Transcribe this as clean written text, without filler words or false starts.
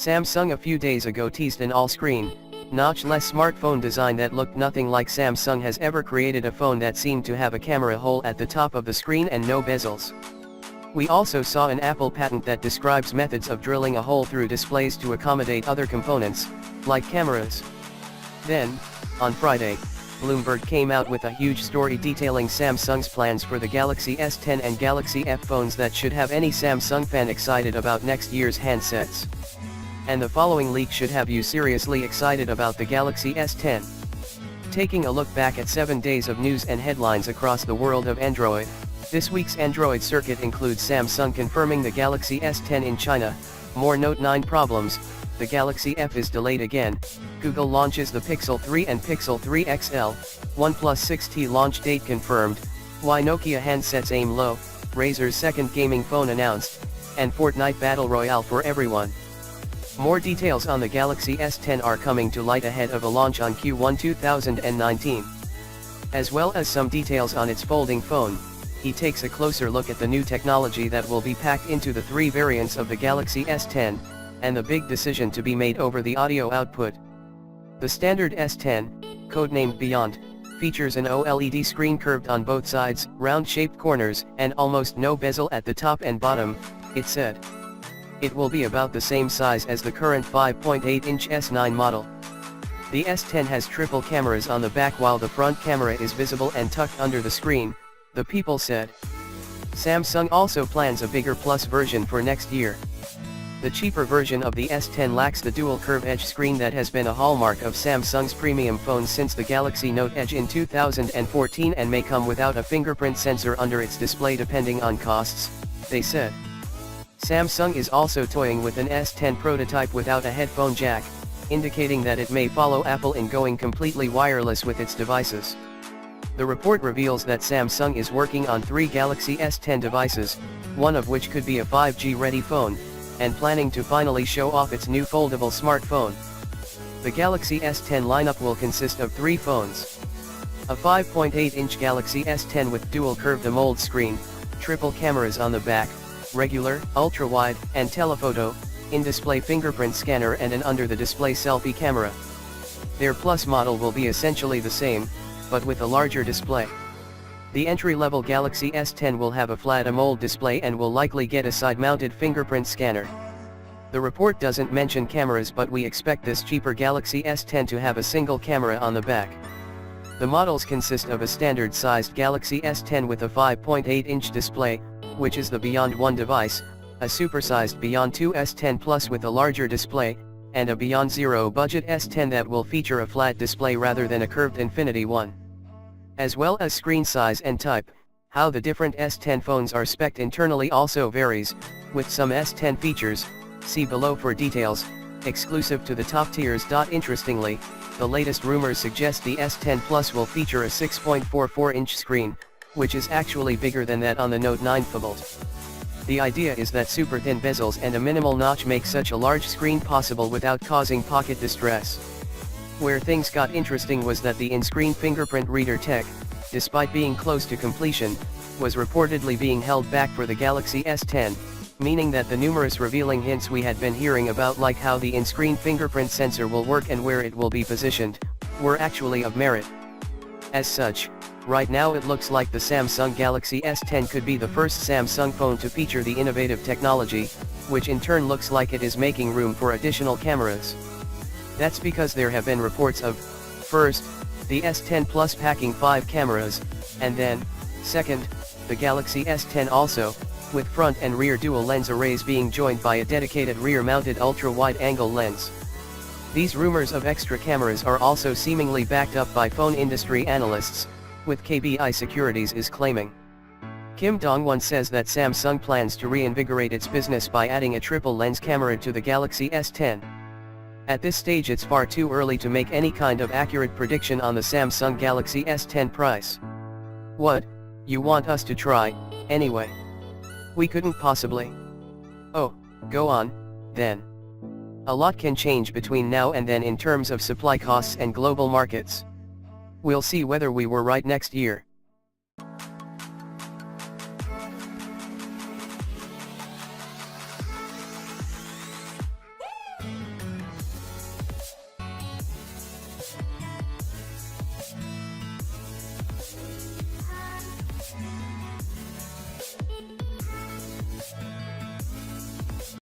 Samsung a few days ago teased an all-screen, notch-less smartphone design that looked nothing like Samsung has ever created, a phone that seemed to have a camera hole at the top of the screen and no bezels. We also saw an Apple patent that describes methods of drilling a hole through displays to accommodate other components, like cameras. Then, on Friday, Bloomberg came out with a huge story detailing Samsung's plans for the Galaxy S10 and Galaxy F phones that should have any Samsung fan excited about next year's handsets. And the following leak should have you seriously excited about the Galaxy S10. Taking a look back at 7 days of news and headlines across the world of Android, this week's Android circuit includes Samsung confirming the Galaxy S10 in China, more Note 9 problems, the Galaxy F is delayed again, Google launches the Pixel 3 and Pixel 3 XL, OnePlus 6T launch date confirmed, why Nokia handsets aim low, Razer's second gaming phone announced, and Fortnite Battle Royale for everyone. More details on the Galaxy S10 are coming to light ahead of a launch on Q1 2019. As well as some details on its folding phone, he takes a closer look at the new technology that will be packed into the 3 variants of the Galaxy S10, and the big decision to be made over the audio output. The standard S10, codenamed Beyond, features an OLED screen curved on both sides, round-shaped corners, and almost no bezel at the top and bottom, it said. It will be about the same size as the current 5.8-inch S9 model. The S10 has triple cameras on the back while the front camera is visible and tucked under the screen, the people said. Samsung also plans a bigger Plus version for next year. The cheaper version of the S10 lacks the dual curve edge screen that has been a hallmark of Samsung's premium phones since the Galaxy Note Edge in 2014 and may come without a fingerprint sensor under its display depending on costs, they said. Samsung is also toying with an S10 prototype without a headphone jack, indicating that it may follow Apple in going completely wireless with its devices. The report reveals that Samsung is working on 3 Galaxy S10 devices, one of which could be a 5G-ready phone, and planning to finally show off its new foldable smartphone. The Galaxy S10 lineup will consist of 3 phones. A 5.8-inch Galaxy S10 with dual curved AMOLED screen, triple cameras on the back, regular, ultra-wide, and telephoto, in-display fingerprint scanner and an under-the-display selfie camera. Their Plus model will be essentially the same, but with a larger display. The entry-level Galaxy S10 will have a flat AMOLED display and will likely get a side-mounted fingerprint scanner. The report doesn't mention cameras, but we expect this cheaper Galaxy S10 to have a single camera on the back. The models consist of a standard-sized Galaxy S10 with a 5.8-inch display, which is the Beyond 1 device, a supersized Beyond 2 S10 Plus with a larger display, and a Beyond Zero budget S10 that will feature a flat display rather than a curved Infinity one. As well as screen size and type, how the different S10 phones are spec'd internally also varies, with some S10 features, see below for details, exclusive to the top tiers. Interestingly, the latest rumors suggest the S10 Plus will feature a 6.44-inch screen, which is actually bigger than that on the Note 9 phobalt. The idea is that super thin bezels and a minimal notch make such a large screen possible without causing pocket distress. Where things got interesting was that the in-screen fingerprint reader tech, despite being close to completion, was reportedly being held back for the Galaxy S10, meaning that the numerous revealing hints we had been hearing about, like how the in-screen fingerprint sensor will work and where it will be positioned, were actually of merit. As such, right now it looks like the Samsung Galaxy S10 could be the first Samsung phone to feature the innovative technology, which in turn looks like it is making room for additional cameras. That's because there have been reports of, first, the S10 Plus packing 5 cameras, and then, second, the Galaxy S10 also, with front and rear dual lens arrays being joined by a dedicated rear-mounted ultra-wide-angle lens. These rumors of extra cameras are also seemingly backed up by phone industry analysts, with KBI Securities is claiming. Kim Dong-won says that Samsung plans to reinvigorate its business by adding a triple-lens camera to the Galaxy S10. At this stage it's far too early to make any kind of accurate prediction on the Samsung Galaxy S10 price. What, you want us to try, anyway? We couldn't possibly. Oh, go on, then. A lot can change between now and then in terms of supply costs and global markets. We'll see whether we were right next year.